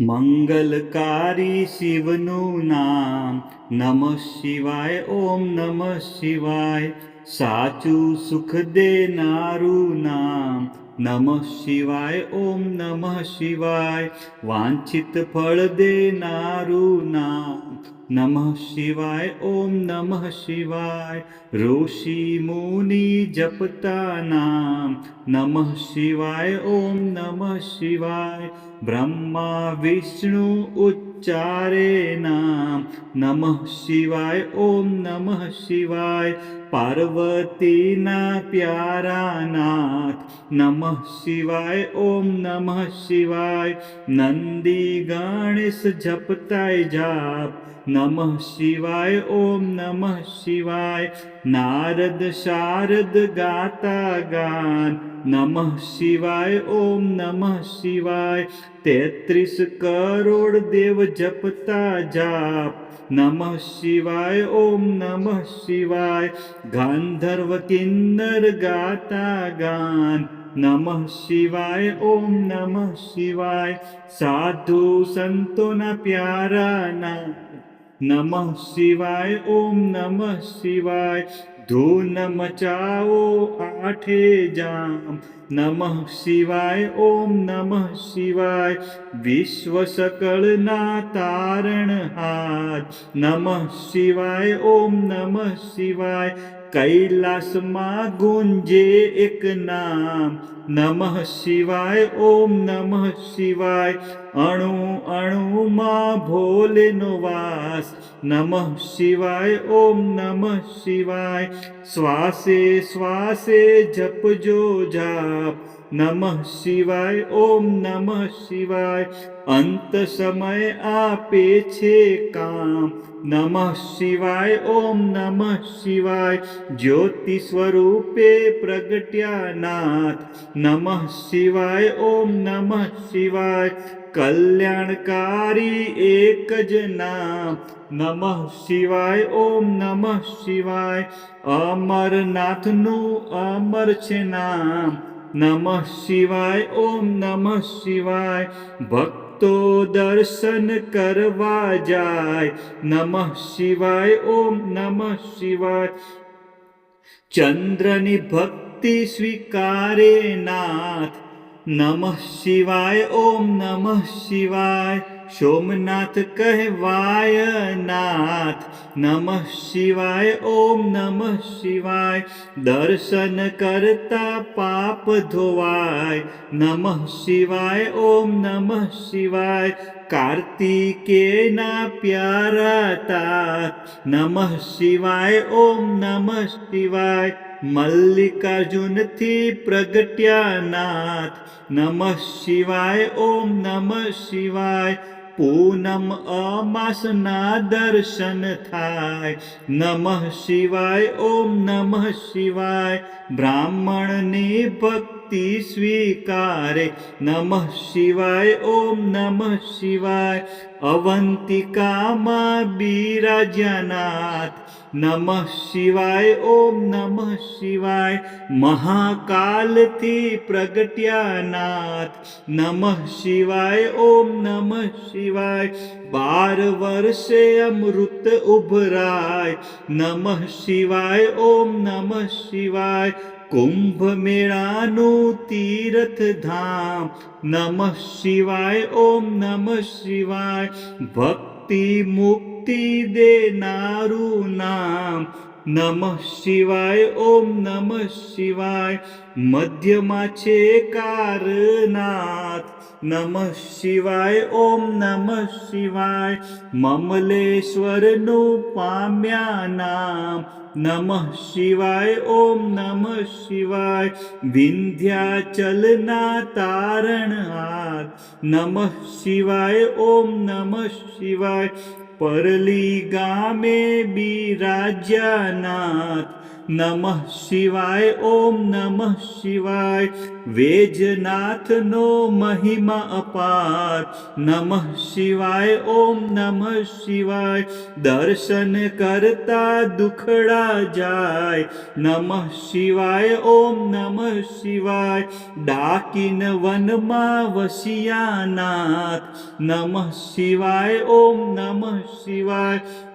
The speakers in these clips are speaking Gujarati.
મંગલકારી શિવનું નામ નમઃ શિવાય. ઓમ નમઃ શિવાય. સાચું સુખ દેનારું નામ નમઃ શિવાય. ઓમ નમઃ શિવાય. વાંછિત ફળ દેનારું નામ નમઃ શિવાય. ઓમ નમઃ શિવાય. ઋષિ મુનિ જપતા નામ નમઃ શિવાય. ઓમ નમઃ શિવાય. બ્રહ્મા વિષ્ણુ ઉચ્ચારે નામ નમઃ શિવાય. ઓમ નમઃ શિવાય. પાર્વતીના પ્યારા નાથ નમઃ શિવાય. ઓમ નમઃ શિવાય. નંદી ગણેશ જપતાય જાપ નમઃ શિવાય. ઓમ નમઃ શિવાય. નારદ શારદ ગાતા ગાન નમઃ શિવાય. ઓમ નમઃ શિવાય. 33 કરોડ દેવ જપતા જાપ નમઃ શિવાય. ઓમ નમઃ શિવાય. ગાંધર્વ કિન્નર ગાતા ગાન નમઃ શિવાય. ઓમ નમઃ શિવાય. સાધુ સંતોના પ્યારા નામ નમઃ શિવાય. ઓમ નમઃ શિવાય. ધૂન મચાવો આઠે જામ નમઃ શિવાય. ઓમ નમઃ શિવાય. વિશ્વ સકળના તારણહાર નમઃ શિવાય. ઓમ નમઃ શિવાય. કૈલાસમાં ગુંજે એક નામ નમઃ શિવાય. ઓમ નમઃ શિવાય. અણુ અણુમાં ભોલેનો વાસ નમઃ શિવાય. ઓમ નમઃ શિવાય. શ્વાસે શ્વાસે જપજો જાપ નમઃ શિવાય. ઓમ નમઃ શિવાય. અંત સમય આપે છે કામ નમઃ શિવાય. ઓમ નમઃ શિવાય. જ્યોતિ સ્વરૂપે પ્રગટ્યા નાથ નમઃ શિવાય. ઓમ નમઃ શિવાય. કલ્યાણકારી એક જ નામ નમઃ શિવાય. ઓમ નમઃ શિવાય. અમરનાથનું અમર છે નામ નમઃ શિવાય. ઓમ નમઃ શિવાય. ભક્તો દર્શન કરવા જાય નમઃ શિવાય. ઓમ નમઃ શિવાય. ચંદ્રની ભક્તિ સ્વીકારે નાથ નમઃ શિવાય. ઓમ નમઃ શિવાય. સોમનાથ કહેવાય નાથ નમઃ શિવાય. ઓમ નમઃ શિવાય. દર્શન કરતા પાપ ધોવાય નમઃ શિવાય. ઓમ નમઃ શિવાય. કાર્તિકેયના પ્યારા તાત નમઃ શિવાય. ઓમ નમઃ શિવાય. મલ્લિકાર્જુનથી પ્રગટ્યા નાથ નમઃ શિવાય. ઓમ નમઃ શિવાય. પૂનમ અમાસના દર્શન થાય નમઃ શિવાય. ઓમ નમઃ શિવાય. બ્રાહ્મણની ભક્તિ સ્વીકારે નમઃ શિવાય. ઓમ નમઃ શિવાય. અવંતિકામાં બિરાજ્યા નાથ નમઃ શિવાય. ઓમ નમઃ શિવાય. મહાકાલથી પ્રગટ્યા નાથ નમઃ શિવાય. ઓમ નમઃ શિવાય. 12 વર્ષે અમૃત ઉભરાય નમઃ શિવાય. ઓમ નમઃ શિવાય. કુંભ મેળાનું તીર્થધામ નમઃ શિવાય. ઓમ નમઃ શિવાય. ભક્તિ મુક્તિ દેનારું નામ નમઃ શિવાય. ઓમ નમઃ શિવાય. મધ્યમાં છે કારનાથ નમઃ શિવાય. ઓમ નમઃ શિવાય. મમલેશ્વરનું પામ્યા નામ નમઃ શિવાય. ઓમ નમઃ શિવાય. વિંધ્યાચલના તારણહાર નમઃ શિવાય. ઓમ નમઃ શિવાય. પરલી ગામે બિરાજ્યા નાથ નમઃ શિવાય ઓમ નમઃ શિવાય વેજનાથનો મહિમા અપાર નમઃ શિવાય ઓમ નમઃ શિવાય દર્શન કરતા દુખડા જાય નમઃ શિવાય ઓમ નમઃ શિવાય ડાકીન વનમાં વસિયાનાથ નમઃ શિવાય ઓમ નમઃ શિવાય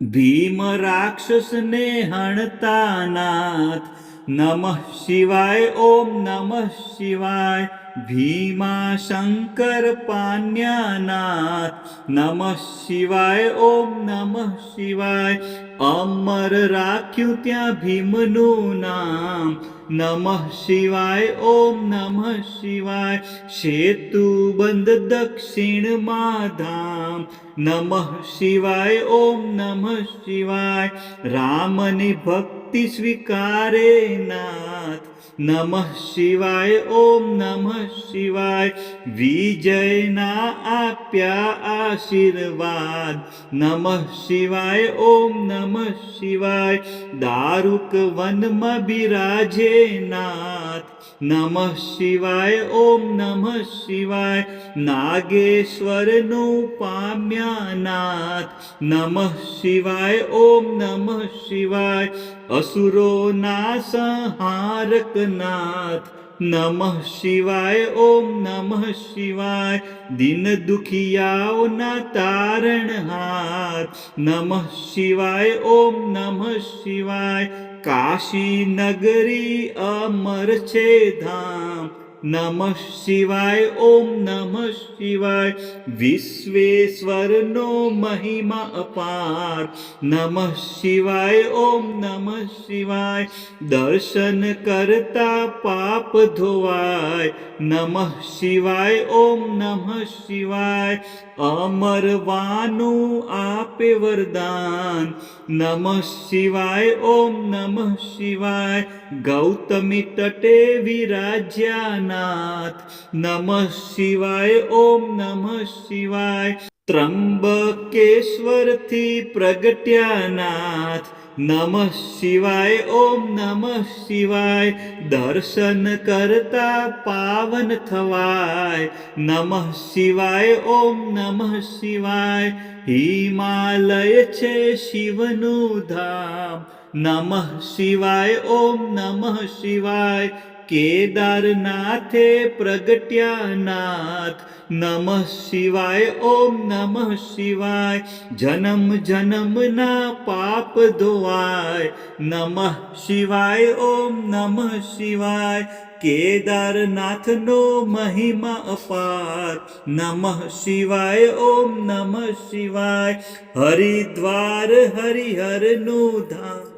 ભીમ રાક્ષસને હણતા નાથ નમઃ શિવાય ઓમ નમઃ શિવાય ભીમા શંકર પાન્યાનાથ નમઃ શિવાય ઓમ નમઃ શિવાય અમર રાખ્યું ત્યાં ભીમનું નામ નમઃ શિવાય ઓમ નમઃ શિવાય સેતુ બંધ દક્ષિણમાં ધામ નમઃ શિવાય ઓમ નમઃ શિવાય રામની ભક્તિ સ્વીકારે નાથ નમઃ શિવાય ઓમ નમઃ શિવાય વિજયના આપ્યા આશીર્વાદ નમઃ શિવાય ઓમ નમઃ શિવાય દારૂક વનમાં બિરાજે નાથ નમઃ શિવાય ઓમ નમઃ શિવાય નાગેશ્વરનું પામ્યા નાથ નમઃ શિવાય ઓમ નમઃ શિવાય અસુરોના સંહારક નાથ નમઃ શિવાય ઓમ નમઃ શિવાય દિન દુખિયાઓના તારણહાર નમઃ શિવાય ઓમ નમઃ શિવાય કાશી નગરી અમર છે ધામ નમઃ શિવાય ઓમ નમઃ શિવાય વિશ્વેશ્વરનો મહિમા અપાર નમઃ શિવાય ઓમ નમઃ શિવાય દર્શન કરતા પાપ ધોવાય નમઃ શિવાય ઓમ નમઃ શિવાય અમરવાનું આપે વરદાન નમઃ શિવાય ઓમ નમઃ શિવાય ગૌતમી તટે વિરાજ્યાનાથ નમઃ શિવાય ઓમ નમઃ શિવાય ત્રંબકેશ્વરથી પ્રગટ્યાનાથ નમઃ શિવાય ઓમ નમઃ શિવાય દર્શન કરતા પાવન થવાય નમઃ શિવાય ઓમ નમઃ શિવાય હિમાલય છે શિવનું ધામ નમઃ શિવાય ઓમ નમઃ શિવાય કેદારનાથે પ્રગટ્યાનાથ નમઃ શિવાય ઓમ નમઃ શિવાય જન્મ જન્મના પાપ ધોવાય નમઃ શિવાય ઓમ નમઃ શિવાય કેદારનાથનો મહિમા અપાર નમઃ શિવાય ઓમ નમઃ શિવાય હરિદ્વાર હરિહરનું ધામ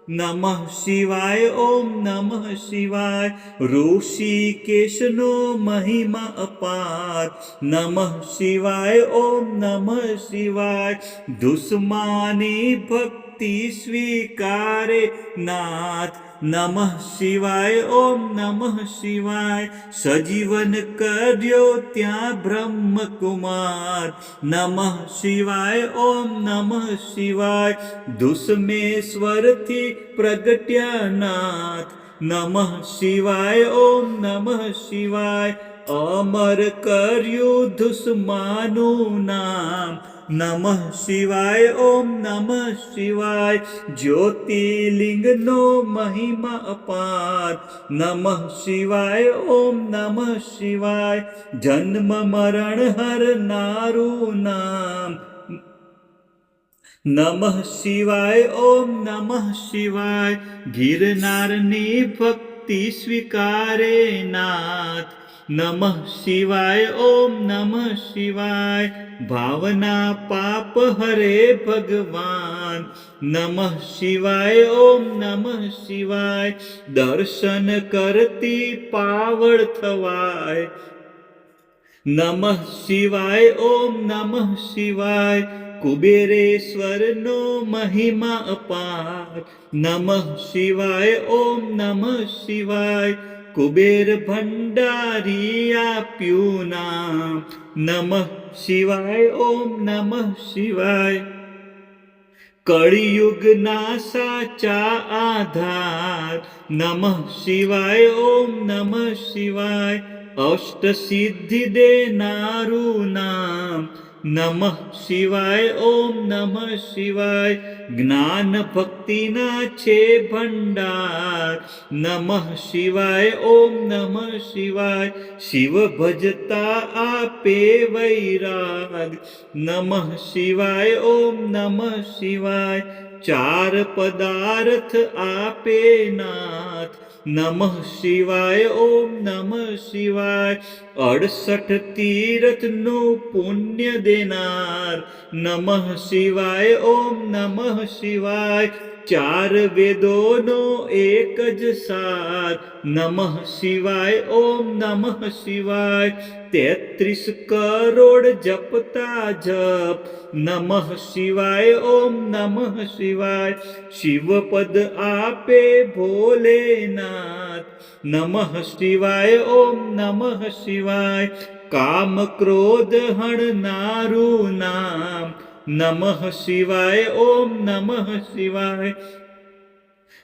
નમઃ શિવાય ઓમ નમઃ શિવાય ઋષિકેશનો મહિમા અપાર નમઃ શિવાય ઓમ નમઃ શિવાય દુશ્માની ભક્તિ સ્વીકારે નાથ નમઃ શિવાય ઓમ નમઃ શિવાય સજીવન કર્યો ત્યાં બ્રહ્મકુમાર નમઃ શિવાય ઓમ નમઃ શિવાય દુષ્મેશ્વરથી પ્રગટ્યાનાથ નમઃ શિવાય ઓમ નમઃ શિવાય અમર કર્યું દુશ્માનું નામ નમઃ શિવાય ઓમ નમઃ શિવાય જ્યોતિર્લિંગનો મહિમા અપાર નમઃ શિવાય ઓમ નમઃ શિવાય જન્મ મરણ હરનારું નામ નમઃ શિવાય ઓમ નમઃ શિવાય ગિરનારની ભક્તિ સ્વીકારે નાથ નમઃ શિવાય ઓમ નમઃ શિવાય ભાવના પાપ હરે ભગવાન નમઃ શિવાય ઓમ નમઃ શિવાય દર્શન કરતી પાવળ થવાય નમઃ શિવાય ઓમ નમઃ શિવાય કુબેરેશ્વરનો મહિમા અપાર નમઃ શિવાય ઓમ નમઃ શિવાય કુબેર ભંડારી આપ્યું નામ નમઃ શિવાય ઓમ નમઃ શિવાય કળિયુગના સાચા આધાર નમઃ શિવાય ઓમ નમઃ શિવાય અષ્ટસિદ્ધિ દેનારું નામ નમઃ શિવાય ઓમ નમઃ શિવાય જ્ઞાન ભક્તિના છે ભંડાર નમઃ શિવાય ઓમ નમઃ શિવાય શિવ ભજતા આપે વૈરાગ નમઃ શિવાય ઓમ નમઃ શિવાય ચાર પદાર્થ આપે નાથ નમઃ શિવાય ઓમ નમઃ શિવાય 68 તીર્થનું પુણ્ય દેનાર નમઃ શિવાય ઓમ નમઃ શિવાય ચાર વેદોનો એક જ સાર નમઃ શિવાય ઓમ નમઃ શિવાય 33 કરોડ જપતા જપ નમઃ શિવાય ઓમ નમઃ શિવાય શિવપદ આપે ભોલેનાથ નમઃ શિવાય ઓમ નમઃ શિવાય કામ ક્રોધ હણનારું નામ નમઃ શિવાય ઓમ નમઃ શિવાય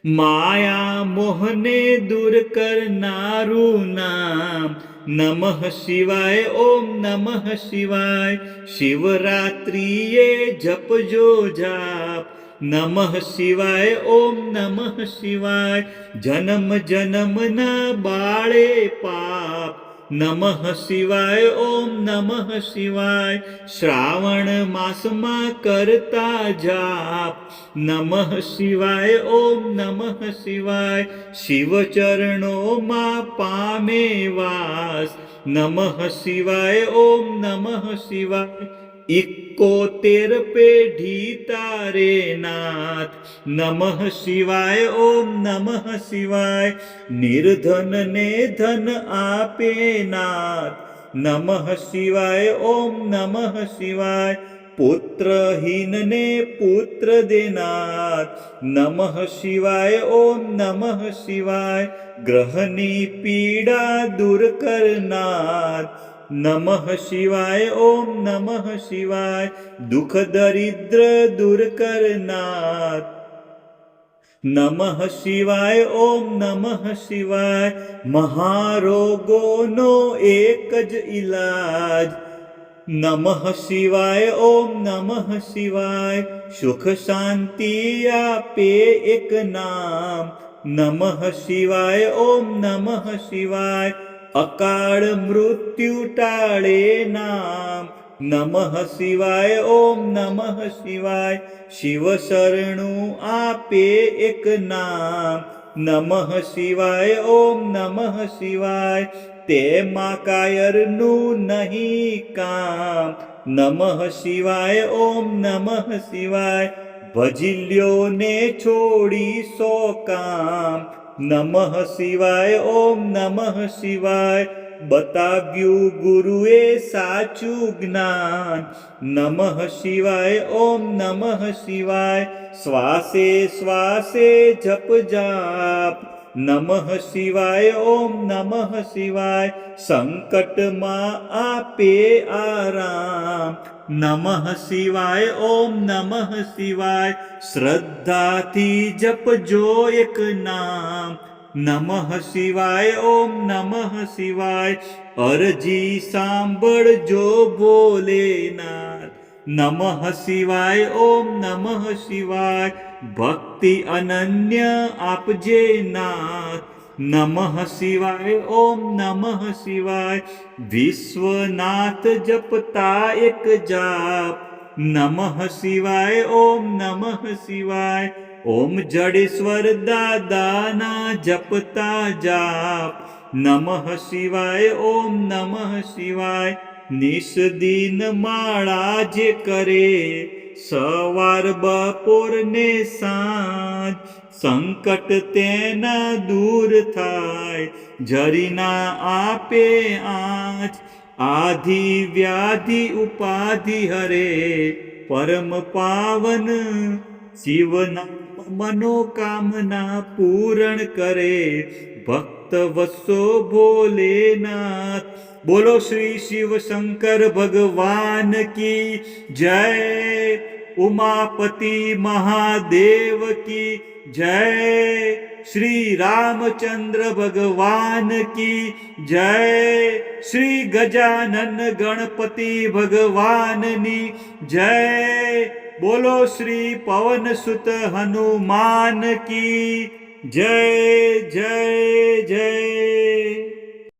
માયા મોહને દૂર કરનારું નામ નમઃ શિવાય ઓમ નમઃ શિવાય શિવરાત્રિએ જપજો જાપ નમઃ શિવાય ઓમ નમઃ શિવાય જન્મ જન્મના બાળે પાપ નમઃ શિવાય ઓમ નમઃ શિવાય શ્રાવણ માસમાં કરતા જાપ નમઃ શિવાય ઓમ નમઃ શિવાય શિવ ચરણોમાં પામે વાસ નમઃ શિવાય ઓમ નમઃ શિવાય 71 પેઢી તારે નાથ નમઃ શિવાય ઓમ નમઃ શિવાય નિર્ધનને ધન આપે નાથ નમઃ શિવાય ઓમ નમઃ શિવાય પુત્રહીનને પુત્ર દેનાર નમઃ શિવાય ઓમ નમઃ શિવાય ગ્રહની પીડા દૂર કરનાર નમઃ શિવાય ઓમ નમઃ શિવાય દુઃખ દરિદ્ર દૂર કરનાર નમઃ શિવાય ઓમ નમઃ શિવાય મહારોગોનો એક જ ઈલાજ નમઃ શિવાય ઓમ નમઃ શિવાય સુખ શાંતિ આપે એક નામ નમઃ શિવાય ઓમ નમઃ શિવાય અકાળ મૃત્યુ ટાળે નામ નમઃ શિવાય ઓમ નમઃ શિવાય શિવ શરણું આપે એક નામ નમઃ શિવાય ઓમ નમઃ શિવાય તેમાં કાયરનું નહીં કામ નમઃ શિવાય ઓમ નમઃ શિવાય ભજિલ્યોને છોડી સો કામ નમઃ શિવાય ઓમ નમઃ શિવાય બતાવ્યું ગુરુએ સાચું જ્ઞાન નમઃ શિવાય ઓમ નમઃ શિવાય શ્વાસે શ્વાસે જપ જાપ નમઃ શિવાય ઓમ નમઃ શિવાય સંકટમાં આપે આરામ નમઃ શિવાય ઓમ નમઃ શિવાય શ્રદ્ધાથી જપજો એક નામ નમઃ શિવાય ઓમ નમઃ શિવાય અરજી સાંભળજો ભોલેનાથ નમઃ શિવાય ઓમ નમઃ શિવાય ભક્તિ અનન્ય આપજે નાથ નમઃ શિવાય ઓમ નમઃ શિવાય વિશ્વનાથ જપતા એક જાપ નમઃ શિવાય ઓમ નમઃ શિવાય ઓમ જડેશ્વર દાદાના જપતા જાપ નમઃ શિવાય ઓમ નમઃ શિવાય નિષદિન માળા જે કરે સવાર બપોર ને સાંજ સંકટ તેના દૂર થાય જરીના આપે આંચ આધિ વ્યાધિ ઉપાધિ હરે પરમ પાવન શિવના મનોકામના પૂરણ કરે ભક્ત વસો ભોલેનાથ બોલો શ્રી શિવ શંકર ભગવાન કી જય उमापति महादेव की जय। श्री रामचंद्र भगवान की जय। श्री गजानन गणपति भगवाननी जय। बोलो श्री पवन सुत हनुमान की जय जय जय।